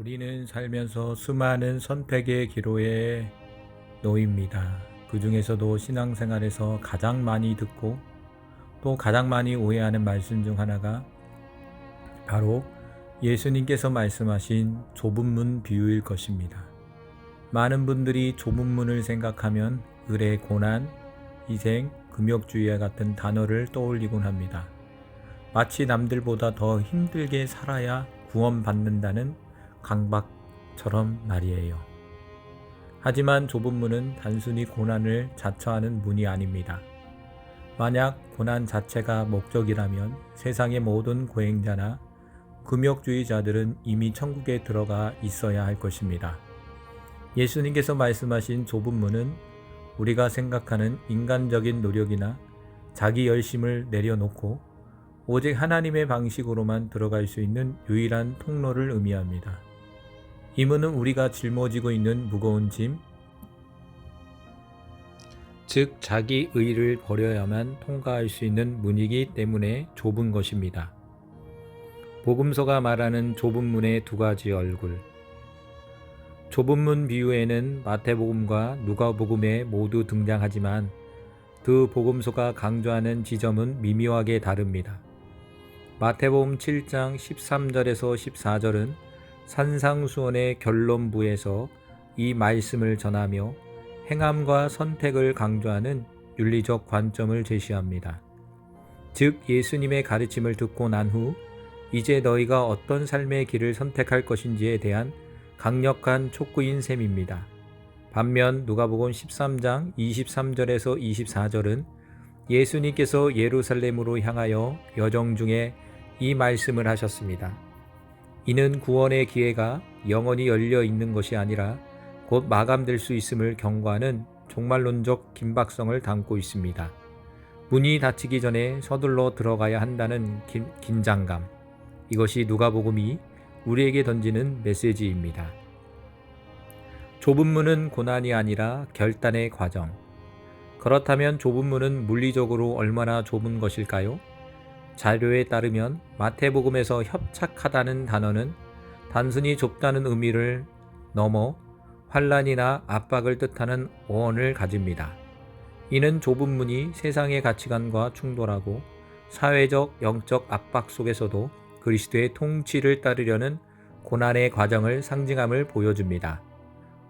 우리는 살면서 수많은 선택의 기로에 놓입니다. 그 중에서도 신앙생활에서 가장 많이 듣고 또 가장 많이 오해하는 말씀 중 하나가 바로 예수님께서 말씀하신 좁은 문 비유일 것입니다. 많은 분들이 좁은 문을 생각하면 의뢰, 고난, 희생, 금욕주의와 같은 단어를 떠올리곤 합니다. 마치 남들보다 더 힘들게 살아야 구원받는다는 강박처럼 말이에요. 하지만 좁은 문은 단순히 고난을 자처하는 문이 아닙니다. 만약 고난 자체가 목적이라면 세상의 모든 고행자나 금욕주의자들은 이미 천국에 들어가 있어야 할 것입니다. 예수님께서 말씀하신 좁은 문은 우리가 생각하는 인간적인 노력이나 자기 열심을 내려놓고 오직 하나님의 방식으로만 들어갈 수 있는 유일한 통로를 의미합니다. 이 문은 우리가 짊어지고 있는 무거운 짐, 즉 자기 의를 버려야만 통과할 수 있는 문이기 때문에 좁은 것입니다. 복음서가 말하는 좁은 문의 두 가지 얼굴. 좁은 문 비유에는 마태복음과 누가복음에 모두 등장하지만 두 복음서가 강조하는 지점은 미묘하게 다릅니다. 마태복음 7장 13절에서 14절은 산상수훈의 결론부에서 이 말씀을 전하며 행함과 선택을 강조하는 윤리적 관점을 제시합니다. 즉 예수님의 가르침을 듣고 난 후 이제 너희가 어떤 삶의 길을 선택할 것인지에 대한 강력한 촉구인 셈입니다. 반면 누가복음 13장 23절에서 24절은 예수님께서 예루살렘으로 향하여 여정 중에 이 말씀을 하셨습니다. 이는 구원의 기회가 영원히 열려 있는 것이 아니라 곧 마감될 수 있음을 경고하는 종말론적 긴박성을 담고 있습니다. 문이 닫히기 전에 서둘러 들어가야 한다는 긴장감. 이것이 누가복음이 우리에게 던지는 메시지입니다. 좁은 문은 고난이 아니라 결단의 과정. 그렇다면 좁은 문은 물리적으로 얼마나 좁은 것일까요? 자료에 따르면 마태복음에서 협착하다는 단어는 단순히 좁다는 의미를 넘어 환난이나 압박을 뜻하는 어원을 가집니다. 이는 좁은 문이 세상의 가치관과 충돌하고 사회적, 영적 압박 속에서도 그리스도의 통치를 따르려는 고난의 과정을 상징함을 보여줍니다.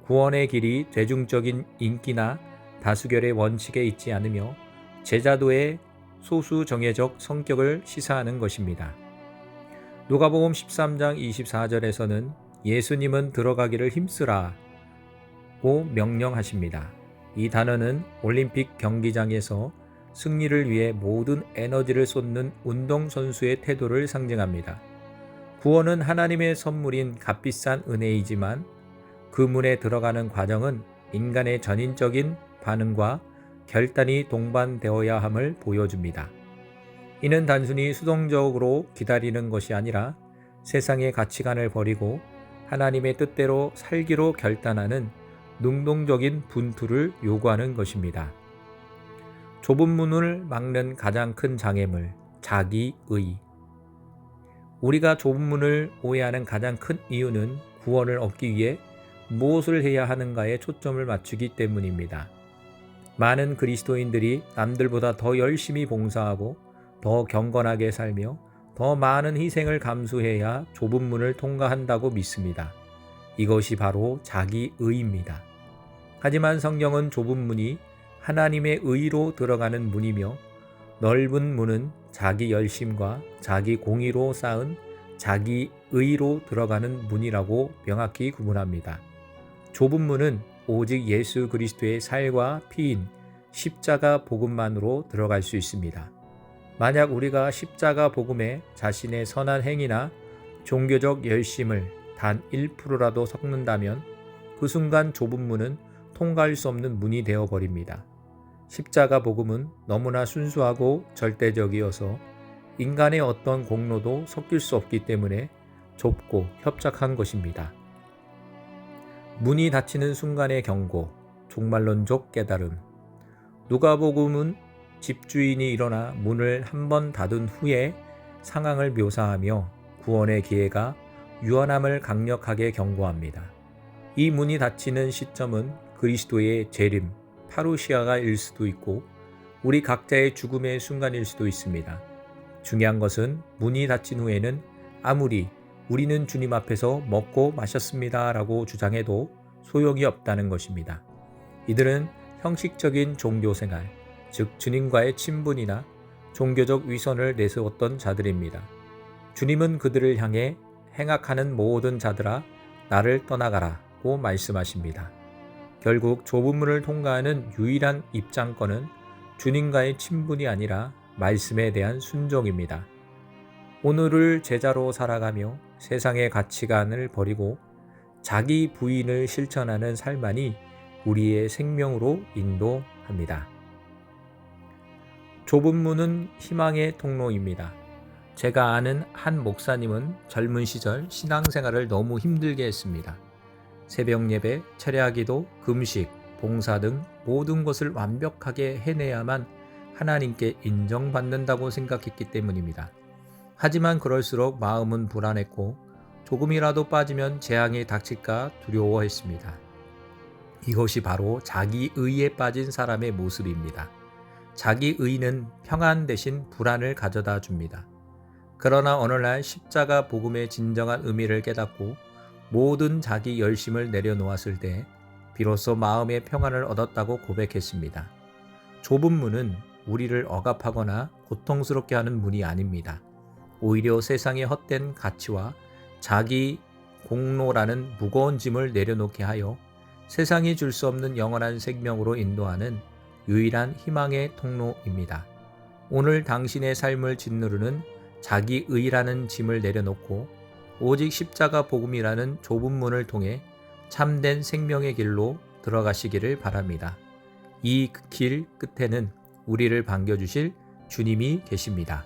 구원의 길이 대중적인 인기나 다수결의 원칙에 있지 않으며 제자도의 소수 정예적 성격을 시사하는 것입니다. 누가복음 13장 24절에서는 예수님은 들어가기를 힘쓰라고 명령하십니다. 이 단어는 올림픽 경기장에서 승리를 위해 모든 에너지를 쏟는 운동선수의 태도를 상징합니다. 구원은 하나님의 선물인 값비싼 은혜이지만 그 문에 들어가는 과정은 인간의 전인적인 반응과 결단이 동반되어야 함을 보여줍니다. 이는 단순히 수동적으로 기다리는 것이 아니라 세상의 가치관을 버리고 하나님의 뜻대로 살기로 결단하는 능동적인 분투를 요구하는 것입니다. 좁은 문을 막는 가장 큰 장애물, 자기의. 우리가 좁은 문을 오해하는 가장 큰 이유는 구원을 얻기 위해 무엇을 해야 하는가에 초점을 맞추기 때문입니다. 많은 그리스도인들이 남들보다 더 열심히 봉사하고 더 경건하게 살며 더 많은 희생을 감수해야 좁은 문을 통과한다고 믿습니다. 이것이 바로 자기의입니다. 하지만 성경은 좁은 문이 하나님의 의로 들어가는 문이며 넓은 문은 자기 열심과 자기 공의로 쌓은 자기의로 들어가는 문이라고 명확히 구분합니다. 좁은 문은 오직 예수 그리스도의 살과 피인 십자가 복음만으로 들어갈 수 있습니다. 만약 우리가 십자가 복음에 자신의 선한 행위나 종교적 열심을 단 1%라도 섞는다면 그 순간 좁은 문은 통과할 수 없는 문이 되어버립니다. 십자가 복음은 너무나 순수하고 절대적이어서 인간의 어떤 공로도 섞일 수 없기 때문에 좁고 협착한 것입니다. 문이 닫히는 순간의 경고, 종말론적 깨달음. 누가복음은 집주인이 일어나 문을 한 번 닫은 후에 상황을 묘사하며 구원의 기회가 유한함을 강력하게 경고합니다. 이 문이 닫히는 시점은 그리스도의 재림, 파루시아가일 수도 있고 우리 각자의 죽음의 순간일 수도 있습니다. 중요한 것은 문이 닫힌 후에는 아무리 우리는 주님 앞에서 먹고 마셨습니다 라고 주장해도 소용이 없다는 것입니다. 이들은 형식적인 종교생활, 즉 주님과의 친분이나 종교적 위선을 내세웠던 자들입니다. 주님은 그들을 향해 행악하는 모든 자들아 나를 떠나가라고 말씀하십니다. 결국 좁은 문을 통과하는 유일한 입장권은 주님과의 친분이 아니라 말씀에 대한 순종입니다. 오늘을 제자로 살아가며 세상의 가치관을 버리고 자기 부인을 실천하는 삶만이 우리의 생명으로 인도합니다. 좁은 문은 희망의 통로입니다. 제가 아는 한 목사님은 젊은 시절 신앙생활을 너무 힘들게 했습니다. 새벽 예배, 철야기도, 금식, 봉사 등 모든 것을 완벽하게 해내야만 하나님께 인정받는다고 생각했기 때문입니다. 하지만 그럴수록 마음은 불안했고 조금이라도 빠지면 재앙이 닥칠까 두려워했습니다. 이것이 바로 자기의에 빠진 사람의 모습입니다. 자기의는 평안 대신 불안을 가져다 줍니다. 그러나 어느 날 십자가 복음의 진정한 의미를 깨닫고 모든 자기 열심을 내려놓았을 때 비로소 마음의 평안을 얻었다고 고백했습니다. 좁은 문은 우리를 억압하거나 고통스럽게 하는 문이 아닙니다. 오히려 세상의 헛된 가치와 자기 공로라는 무거운 짐을 내려놓게 하여 세상이 줄 수 없는 영원한 생명으로 인도하는 유일한 희망의 통로입니다. 오늘 당신의 삶을 짓누르는 자기의라는 짐을 내려놓고 오직 십자가 복음이라는 좁은 문을 통해 참된 생명의 길로 들어가시기를 바랍니다. 이 길 끝에는 우리를 반겨주실 주님이 계십니다.